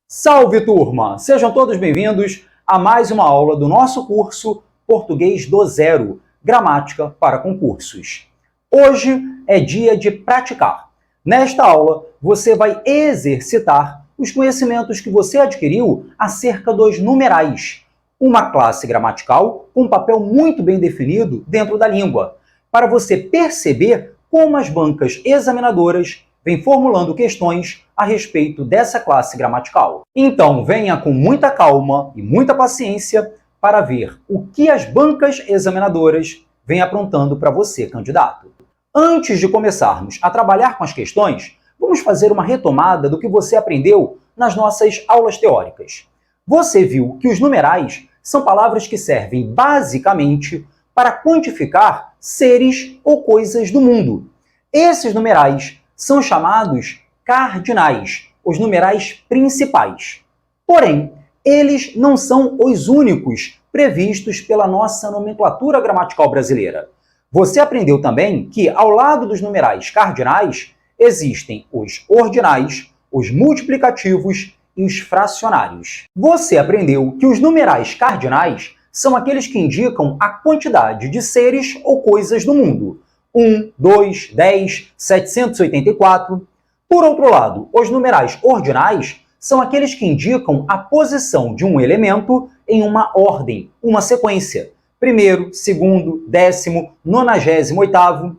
Salve, turma! Sejam todos bem-vindos a mais uma aula do nosso curso Português do Zero, Gramática para Concursos. Hoje é dia de praticar. Nesta aula, você vai exercitar os conhecimentos que você adquiriu acerca dos numerais, uma classe gramatical com um papel muito bem definido dentro da língua, para você perceber como as bancas examinadoras vêm formulando questões a respeito dessa classe gramatical. Então, venha com muita calma e muita paciência para ver o que as bancas examinadoras vêm aprontando para você, candidato. Antes de começarmos a trabalhar com as questões, vamos fazer uma retomada do que você aprendeu nas nossas aulas teóricas. Você viu que os numerais são palavras que servem basicamente para quantificar seres ou coisas do mundo. Esses numerais são chamados cardinais, os numerais principais. Porém, eles não são os únicos previstos pela nossa nomenclatura gramatical brasileira. Você aprendeu também que, ao lado dos numerais cardinais, existem os ordinais, os multiplicativos e os fracionários. Você aprendeu que os numerais cardinais são aqueles que indicam a quantidade de seres ou coisas do mundo. 1, 2, 10, 784. Por outro lado, os numerais ordinais são aqueles que indicam a posição de um elemento em uma ordem, uma sequência. Primeiro, segundo, décimo, 98º.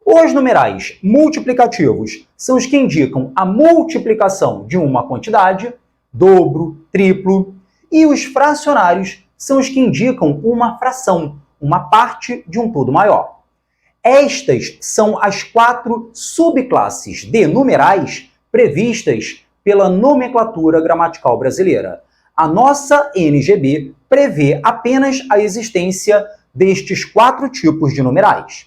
Os numerais multiplicativos são os que indicam a multiplicação de uma quantidade, dobro, triplo. E os fracionários são os que indicam uma fração, uma parte de um todo maior. Estas são as 4 subclasses de numerais previstas pela nomenclatura gramatical brasileira. A nossa NGB prevê apenas a existência destes 4 tipos de numerais.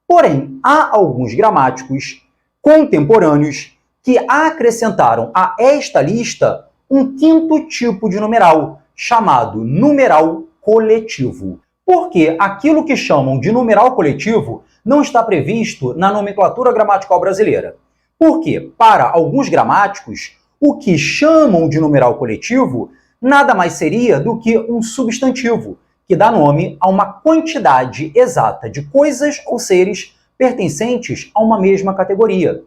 Porém, há alguns gramáticos contemporâneos que acrescentaram a esta lista um 5º tipo de numeral, chamado numeral coletivo. Porque aquilo que chamam de numeral coletivo não está previsto na nomenclatura gramatical brasileira. Porque, para alguns gramáticos, o que chamam de numeral coletivo nada mais seria do que um substantivo, que dá nome a uma quantidade exata de coisas ou seres pertencentes a uma mesma categoria.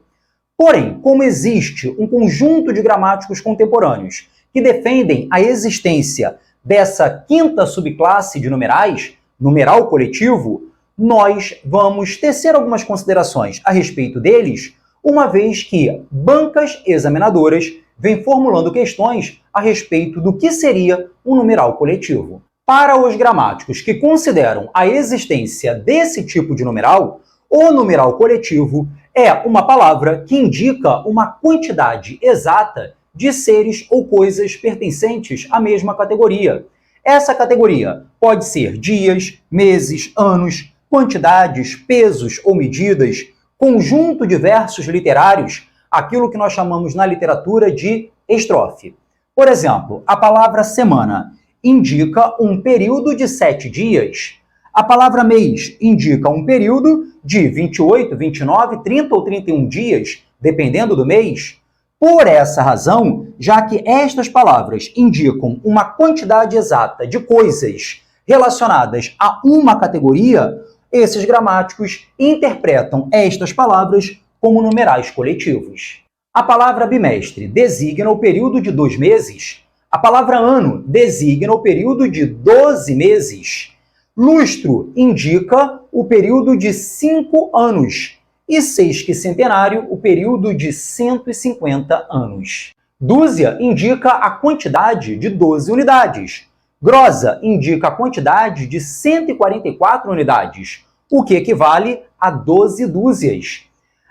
Porém, como existe um conjunto de gramáticos contemporâneos que defendem a existência dessa 5ª subclasse de numerais, numeral coletivo, nós vamos tecer algumas considerações a respeito deles, uma vez que bancas examinadoras vêm formulando questões a respeito do que seria um numeral coletivo. Para os gramáticos que consideram a existência desse tipo de numeral, o numeral coletivo é uma palavra que indica uma quantidade exata de seres ou coisas pertencentes à mesma categoria. Essa categoria pode ser dias, meses, anos, quantidades, pesos ou medidas, conjunto de versos literários, aquilo que nós chamamos na literatura de estrofe. Por exemplo, a palavra semana indica um período de 7 dias. A palavra mês indica um período de 28, 29, 30 ou 31 dias, dependendo do mês. Por essa razão, já que estas palavras indicam uma quantidade exata de coisas relacionadas a uma categoria, esses gramáticos interpretam estas palavras como numerais coletivos. A palavra bimestre designa o período de 2 meses. A palavra ano designa o período de 12 meses. Lustro indica o período de 5 anos. E sesquicentenário, o período de 150 anos. Dúzia indica a quantidade de 12 unidades. Grosa indica a quantidade de 144 unidades, o que equivale a 12 dúzias.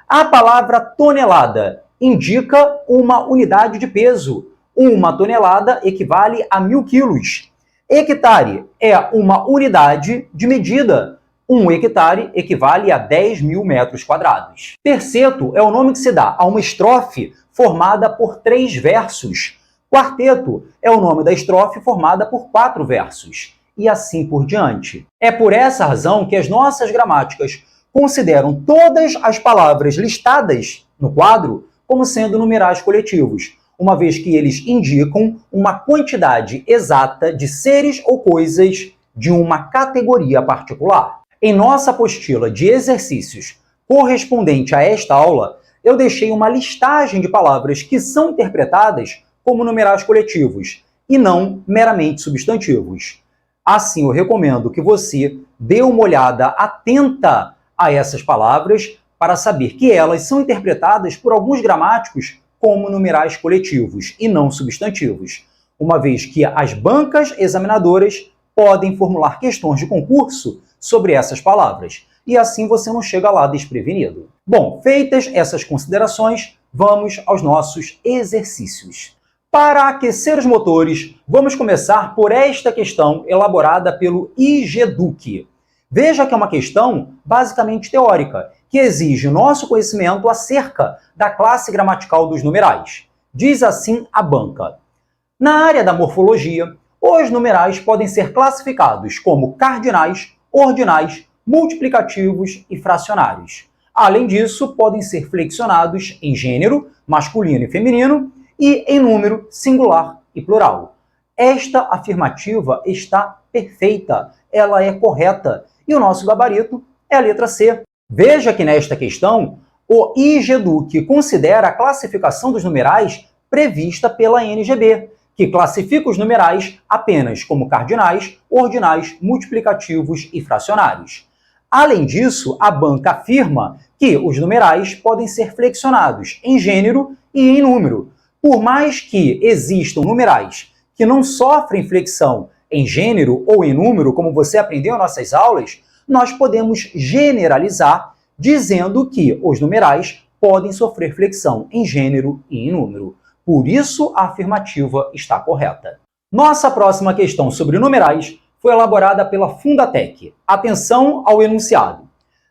A palavra tonelada indica uma unidade de peso. Uma tonelada equivale a 1000 quilos. Hectare é uma unidade de medida. 1 hectare equivale a 10.000 metros quadrados. Terceto é o nome que se dá a uma estrofe formada por 3 versos. Quarteto é o nome da estrofe formada por 4 versos. E assim por diante. É por essa razão que as nossas gramáticas consideram todas as palavras listadas no quadro como sendo numerais coletivos. uma vez que eles indicam uma quantidade exata de seres ou coisas de uma categoria particular. Em nossa apostila de exercícios correspondente a esta aula, eu deixei uma listagem de palavras que são interpretadas como numerais coletivos e não meramente substantivos. Assim, eu recomendo que você dê uma olhada atenta a essas palavras para saber que elas são interpretadas por alguns gramáticos como numerais coletivos e não substantivos, uma vez que as bancas examinadoras podem formular questões de concurso sobre essas palavras, e assim você não chega lá desprevenido. Bom, feitas essas considerações, vamos aos nossos exercícios. Para aquecer os motores, vamos começar por esta questão elaborada pelo IGEDUC. Veja que é uma questão basicamente teórica, que exige nosso conhecimento acerca da classe gramatical dos numerais. Diz assim a banca: na área da morfologia, os numerais podem ser classificados como cardinais, ordinais, multiplicativos e fracionários. Além disso, podem ser flexionados em gênero, masculino e feminino, e em número, singular e plural. Esta afirmativa está perfeita, ela é correta, e o nosso gabarito é a letra C. Veja que nesta questão, o IGEDUC considera a classificação dos numerais prevista pela NGB, que classifica os numerais apenas como cardinais, ordinais, multiplicativos e fracionários. Além disso, a banca afirma que os numerais podem ser flexionados em gênero e em número. Por mais que existam numerais que não sofrem flexão em gênero ou em número, como você aprendeu em nossas aulas, nós podemos generalizar dizendo que os numerais podem sofrer flexão em gênero e em número. Por isso, a afirmativa está correta. Nossa próxima questão sobre numerais foi elaborada pela Fundatec. Atenção ao enunciado.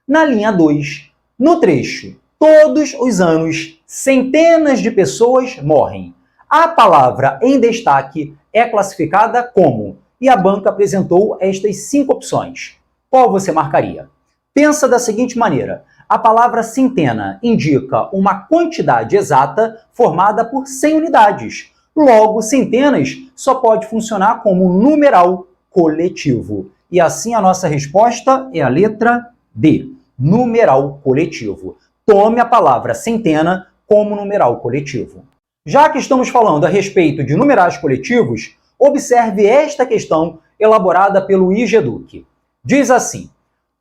Na linha 2, no trecho, todos os anos, centenas de pessoas morrem. A palavra em destaque é classificada como, e a banca apresentou estas 5 opções. Qual você marcaria? Pensa da seguinte maneira: a palavra centena indica uma quantidade exata formada por 100 unidades. Logo, centenas só pode funcionar como numeral coletivo. E assim a nossa resposta é a letra D, numeral coletivo. Tome a palavra centena como numeral coletivo. Já que estamos falando a respeito de numerais coletivos, observe esta questão elaborada pelo IGEDUC. Diz assim: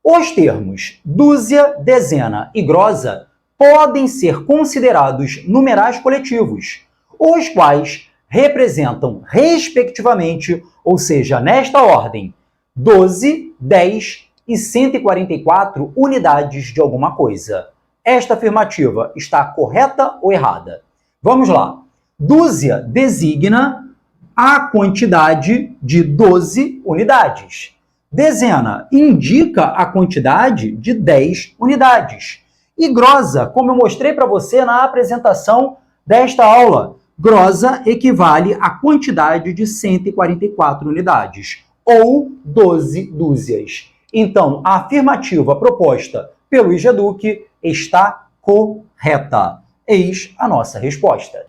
os termos dúzia, dezena e grosa podem ser considerados numerais coletivos, os quais representam, respectivamente, ou seja, nesta ordem, 12, 10 e 144 unidades de alguma coisa. Esta afirmativa está correta ou errada? Vamos lá. Dúzia designa a quantidade de 12 unidades. Dezena indica a quantidade de 10 unidades. E grosa, como eu mostrei para você na apresentação desta aula, grosa equivale à quantidade de 144 unidades, ou 12 dúzias. Então, a afirmativa proposta pelo IGEDUC está correta. Eis a nossa resposta.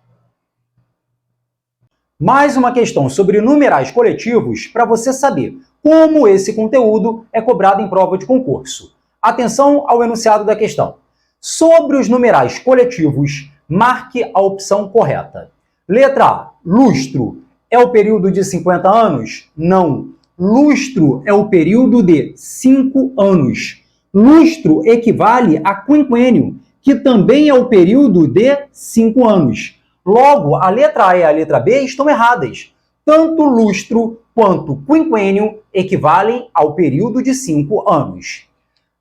Mais uma questão sobre numerais coletivos para você saber como esse conteúdo é cobrado em prova de concurso. Atenção ao enunciado da questão. Sobre os numerais coletivos, marque a opção correta. Letra A. Lustro é o período de 50 anos? Não. Lustro é o período de 5 anos. Lustro equivale a quinquênio, que também é o período de 5 anos. Logo, a letra A e a letra B estão erradas. Tanto lustro quanto quinquênio equivalem ao período de 5 anos.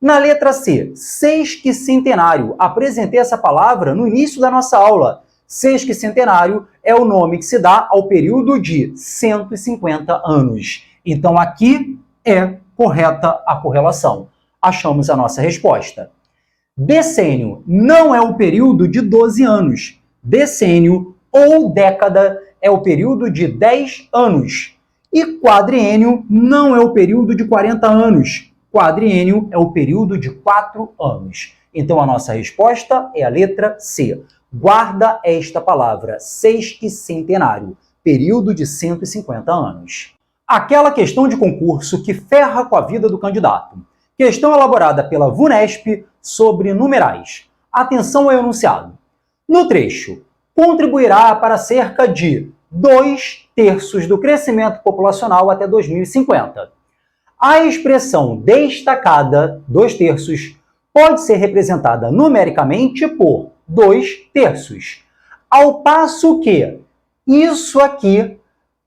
Na letra C, sesquicentenário. Apresentei essa palavra no início da nossa aula. Sesquicentenário é o nome que se dá ao período de 150 anos. Então, aqui é correta a correlação. Achamos a nossa resposta. Decênio não é o período de 12 anos. Decênio ou década é o período de 10 anos. E quadriênio não é o período de 40 anos. Quadriênio é o período de 4 anos. Então, a nossa resposta é a letra C. Guarda esta palavra, sesquicentenário, período de 150 anos. Aquela questão de concurso que ferra com a vida do candidato. Questão elaborada pela VUNESP sobre numerais. Atenção ao enunciado. No trecho, contribuirá para cerca de 2/3 do crescimento populacional até 2050. A expressão destacada, 2/3, pode ser representada numericamente por 2/3, ao passo que isso aqui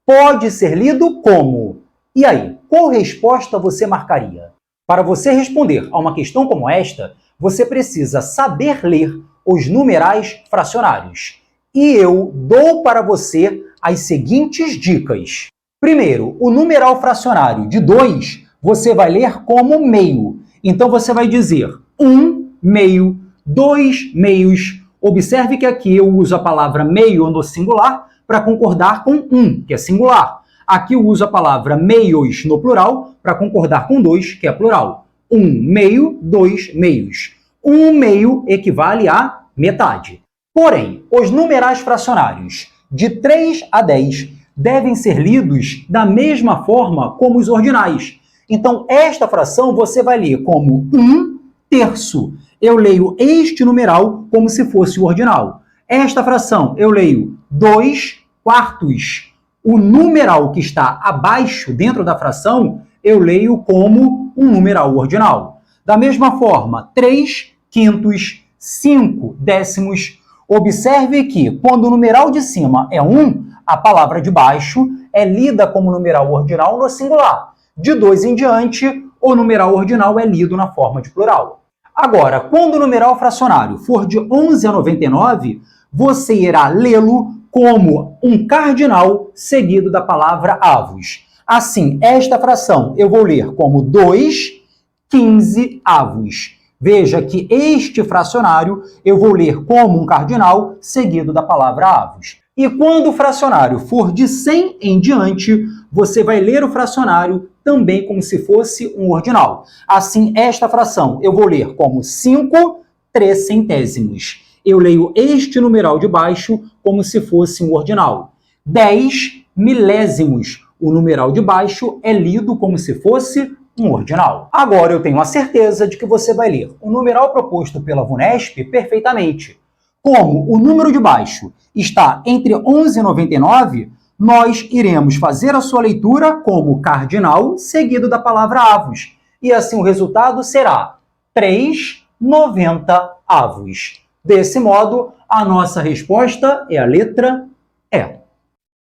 pode ser lido como. E aí, qual resposta você marcaria? Para você responder a uma questão como esta, você precisa saber ler os numerais fracionários. E eu dou para você as seguintes dicas. Primeiro, o numeral fracionário de 2, você vai ler como meio. Então, você vai dizer 1 meio, 2 meios. Observe que aqui eu uso a palavra meio no singular para concordar com 1, que é singular. Aqui eu uso a palavra meios no plural para concordar com 2, que é plural. 1 meio, 2 meios. 1 meio equivale a metade. Porém, os numerais fracionários de 3 a 10 devem ser lidos da mesma forma como os ordinais. Então, esta fração você vai ler como 1/3. Eu leio este numeral como se fosse o ordinal. Esta fração eu leio 2/4. O numeral que está abaixo, dentro da fração, eu leio como um numeral ordinal. Da mesma forma, 3/5, 5/10. Observe que, quando o numeral de cima é 1, a palavra de baixo é lida como numeral ordinal no singular. De 2 em diante, o numeral ordinal é lido na forma de plural. Agora, quando o numeral fracionário for de 11 a 99, você irá lê-lo como um cardinal seguido da palavra avos. Assim, esta fração eu vou ler como 2/15 avos. Veja que este fracionário eu vou ler como um cardinal seguido da palavra avos. E quando o fracionário for de 100 em diante, você vai ler o fracionário também como se fosse um ordinal. Assim, esta fração eu vou ler como 5/300. Eu leio este numeral de baixo como se fosse um ordinal. 10 milésimos. O numeral de baixo é lido como se fosse um ordinal. Agora eu tenho a certeza de que você vai ler o numeral proposto pela VUNESP perfeitamente. Como o número de baixo está entre 11 e 99, nós iremos fazer a sua leitura como cardinal seguido da palavra avos. E assim o resultado será 3/90 avos. Desse modo, a nossa resposta é a letra E.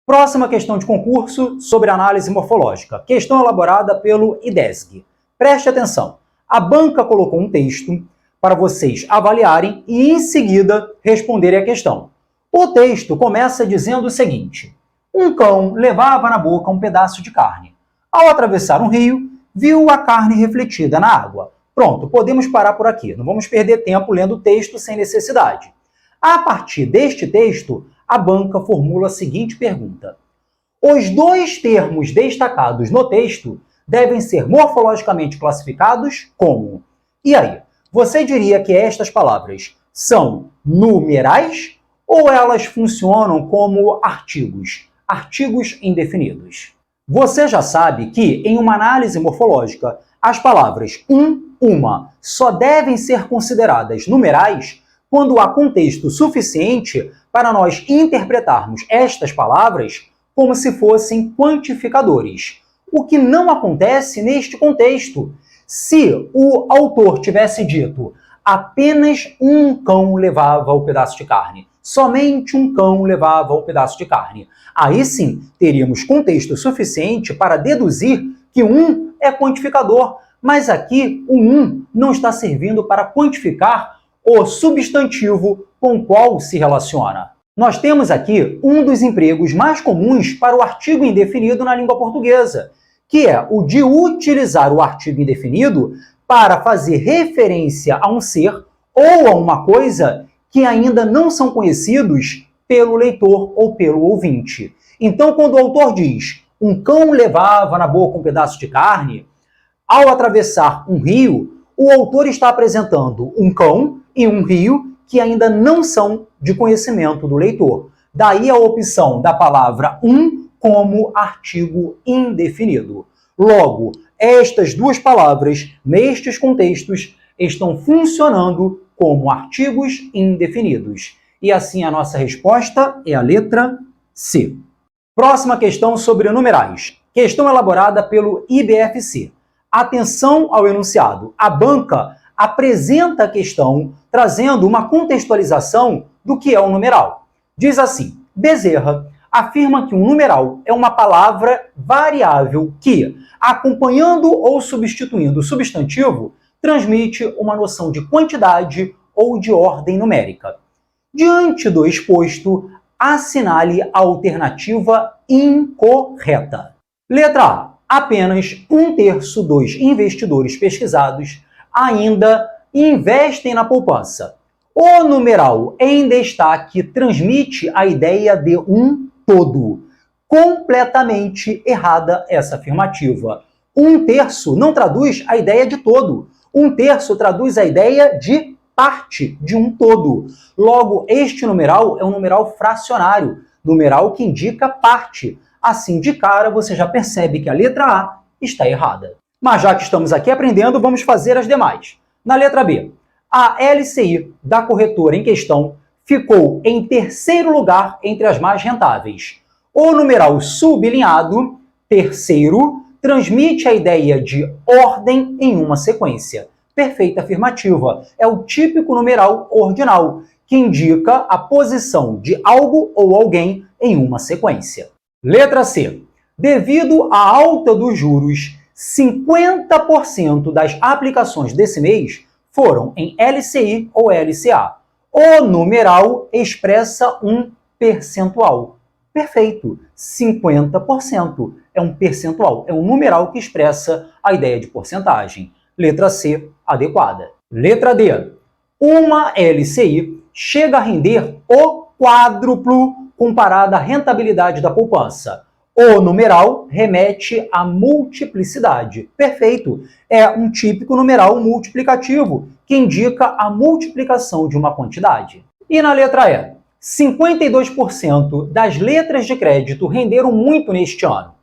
Próxima questão de concurso sobre análise morfológica. Questão elaborada pelo IDESG. Preste atenção. A banca colocou um texto para vocês avaliarem e, em seguida, responderem a questão. O texto começa dizendo o seguinte: um cão levava na boca um pedaço de carne. Ao atravessar um rio, viu a carne refletida na água. Pronto, podemos parar por aqui. Não vamos perder tempo lendo o texto sem necessidade. A partir deste texto, a banca formula a seguinte pergunta: os dois termos destacados no texto devem ser morfologicamente classificados como? E aí, você diria que estas palavras são numerais ou elas funcionam como artigos? Artigos indefinidos. Você já sabe que, em uma análise morfológica, as palavras uma só devem ser consideradas numerais quando há contexto suficiente para nós interpretarmos estas palavras como se fossem quantificadores, o que não acontece neste contexto. Se o autor tivesse dito apenas um cão levava o pedaço de carne, somente um cão levava o pedaço de carne, aí sim teríamos contexto suficiente para deduzir que um é quantificador, mas aqui o não está servindo para quantificar o substantivo com o qual se relaciona. Nós temos aqui um dos empregos mais comuns para o artigo indefinido na língua portuguesa, que é o de utilizar o artigo indefinido para fazer referência a um ser ou a uma coisa que ainda não são conhecidos pelo leitor ou pelo ouvinte. Então, quando o autor diz um cão levava na boca um pedaço de carne, ao atravessar um rio, o autor está apresentando um cão e um rio que ainda não são de conhecimento do leitor. Daí a opção da palavra como artigo indefinido. Logo, estas duas palavras, nestes contextos, estão funcionando como artigos indefinidos. E assim a nossa resposta é a letra C. Próxima questão sobre numerais. Questão elaborada pelo IBFC. Atenção ao enunciado. A banca apresenta a questão trazendo uma contextualização do que é um numeral. Diz assim: Bezerra afirma que um numeral é uma palavra variável que, acompanhando ou substituindo o substantivo, transmite uma noção de quantidade ou de ordem numérica. Diante do exposto, assinale a alternativa incorreta. Letra A. Apenas 1/3 dos investidores pesquisados ainda investem na poupança. O numeral em destaque transmite a ideia de um todo. Completamente errada essa afirmativa. 1/3 não traduz a ideia de todo. 1/3 traduz a ideia de parte de um todo. Logo, este numeral é um numeral fracionário, numeral que indica parte. Assim, de cara, você já percebe que a letra A está errada. Mas já que estamos aqui aprendendo, vamos fazer as demais. Na letra B, a LCI da corretora em questão ficou em terceiro lugar entre as mais rentáveis. O numeral sublinhado, terceiro, transmite a ideia de ordem em uma sequência. Perfeita afirmativa. É o típico numeral ordinal, que indica a posição de algo ou alguém em uma sequência. Letra C. Devido à alta dos juros, 50% das aplicações desse mês foram em LCI ou LCA. O numeral expressa um percentual. Perfeito. 50% é um percentual, é um numeral que expressa a ideia de porcentagem. Letra C, adequada. Letra D. Uma LCI chega a render o quádruplo comparada à rentabilidade da poupança. O numeral remete à multiplicidade. Perfeito. É um típico numeral multiplicativo, que indica a multiplicação de uma quantidade. E na letra E, 52% das letras de crédito renderam muito neste ano.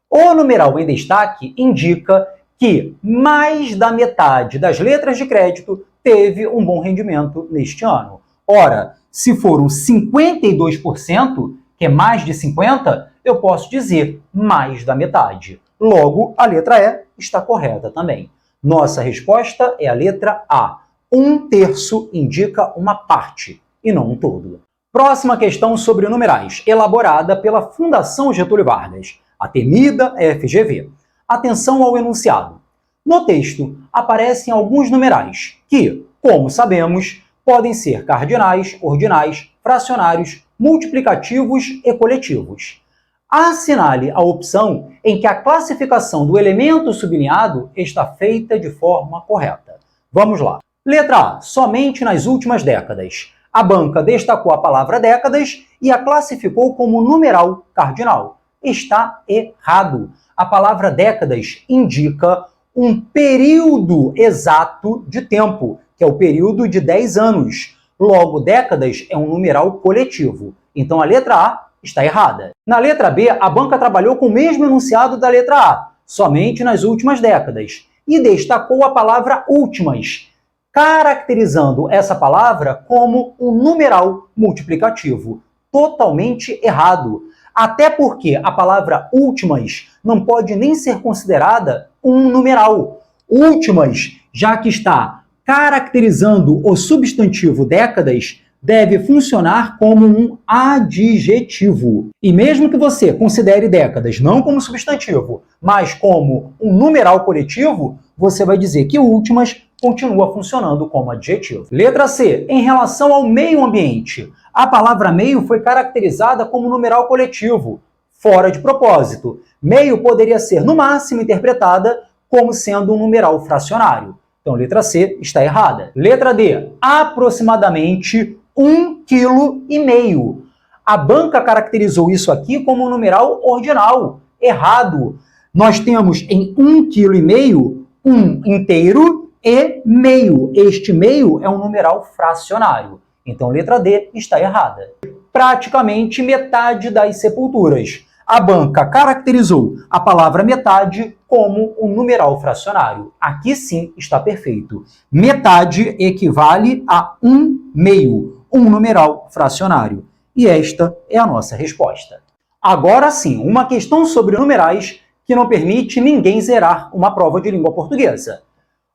O numeral em destaque indica que mais da metade das letras de crédito teve um bom rendimento neste ano. Ora, se foram 52%, que é mais de 50%, eu posso dizer mais da metade. Logo, a letra E está correta também. Nossa resposta é a letra A. 1/3 indica uma parte e não um todo. Próxima questão sobre numerais, elaborada pela Fundação Getúlio Vargas, a temida FGV. Atenção ao enunciado. No texto, aparecem alguns numerais que, como sabemos, podem ser cardinais, ordinais, fracionários, multiplicativos e coletivos. Assinale a opção em que a classificação do elemento sublinhado está feita de forma correta. Vamos lá. Letra A. Somente nas últimas décadas. A banca destacou a palavra décadas e a classificou como numeral cardinal. Está errado. A palavra décadas indica um período exato de tempo, que é o período de 10 anos. Logo, décadas é um numeral coletivo. Então, a letra A está errada. Na letra B, a banca trabalhou com o mesmo enunciado da letra A, somente nas últimas décadas, e destacou a palavra últimas, caracterizando essa palavra como um numeral multiplicativo. Totalmente errado. Até porque a palavra últimas não pode nem ser considerada um numeral. Últimas, já que está caracterizando o substantivo décadas, deve funcionar como um adjetivo. E mesmo que você considere décadas não como substantivo, mas como um numeral coletivo, você vai dizer que últimas continua funcionando como adjetivo. Letra C. Em relação ao meio ambiente, a palavra meio foi caracterizada como numeral coletivo, fora de propósito. Meio poderia ser, no máximo, interpretada como sendo um numeral fracionário. Então, letra C está errada. Letra D. Aproximadamente 1,5 kg. A banca caracterizou isso aqui como um numeral ordinal. Errado. Nós temos em 1,5 kg, 1 inteiro e meio. Este meio é um numeral fracionário. Então, letra D está errada. Praticamente metade das sepulturas. A banca caracterizou a palavra metade como um numeral fracionário. Aqui sim está perfeito. Metade equivale a 1/2, um numeral fracionário. E esta é a nossa resposta. Agora sim, uma questão sobre numerais que não permite ninguém zerar uma prova de língua portuguesa.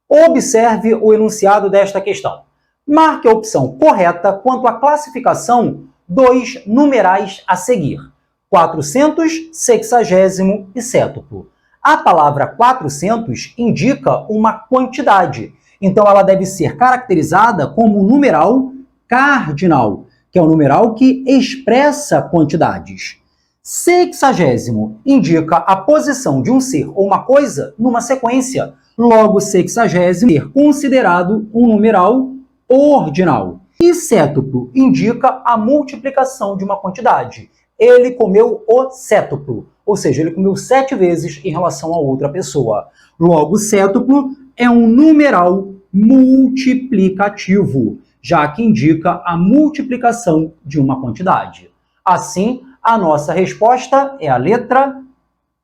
Observe o enunciado desta questão. Marque a opção correta quanto à classificação dos numerais a seguir. 400, sexagésimo e cétuplo. A palavra 400 indica uma quantidade, então ela deve ser caracterizada como um numeral cardinal, que é o numeral que expressa quantidades. Sexagésimo indica a posição de um ser ou uma coisa numa sequência, logo sexagésimo ser considerado um numeral ordinal. E cétuplo indica a multiplicação de uma quantidade. Ele comeu o cétuplo, ou seja, ele comeu 7 vezes em relação a outra pessoa. Logo, cétuplo é um numeral multiplicativo, já que indica a multiplicação de uma quantidade. Assim, a nossa resposta é a letra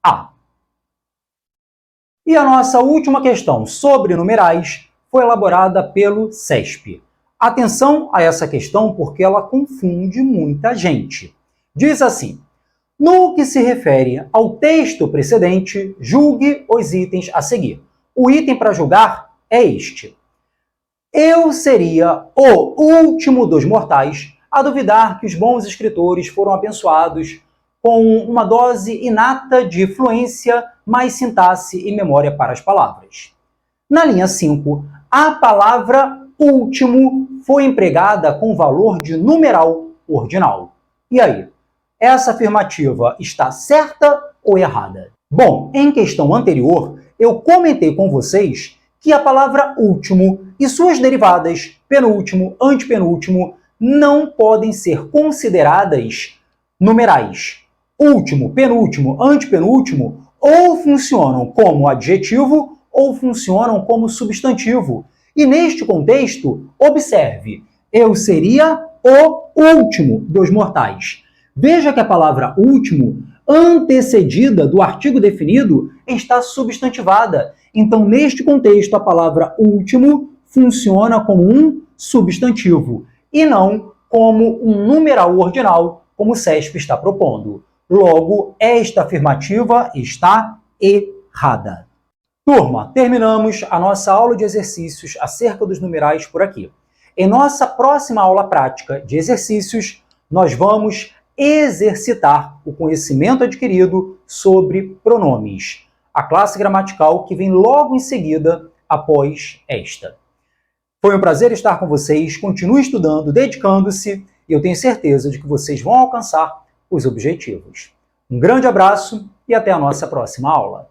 A. E a nossa última questão sobre numerais foi elaborada pelo CESP. Atenção a essa questão porque ela confunde muita gente. Diz assim: no que se refere ao texto precedente, julgue os itens a seguir. O item para julgar é este. Eu seria o último dos mortais a duvidar que os bons escritores foram abençoados com uma dose inata de fluência, mais sintaxe e memória para as palavras. Na linha 5, a palavra último foi empregada com valor de numeral ordinal. E aí? Essa afirmativa está certa ou errada? Bom, em questão anterior, eu comentei com vocês que a palavra último e suas derivadas, penúltimo, antepenúltimo, não podem ser consideradas numerais. Último, penúltimo, antepenúltimo ou funcionam como adjetivo ou funcionam como substantivo. E neste contexto, observe, eu seria o último dos mortais. Veja que a palavra último, antecedida do artigo definido, está substantivada. Então, neste contexto, a palavra último funciona como um substantivo e não como um numeral ordinal, como o CESP está propondo. Logo, esta afirmativa está errada. Turma, terminamos a nossa aula de exercícios acerca dos numerais por aqui. Em nossa próxima aula prática de exercícios, nós vamos exercitar o conhecimento adquirido sobre pronomes, a classe gramatical que vem logo em seguida após esta. Foi um prazer estar com vocês, continue estudando, dedicando-se, e eu tenho certeza de que vocês vão alcançar os objetivos. Um grande abraço e até a nossa próxima aula.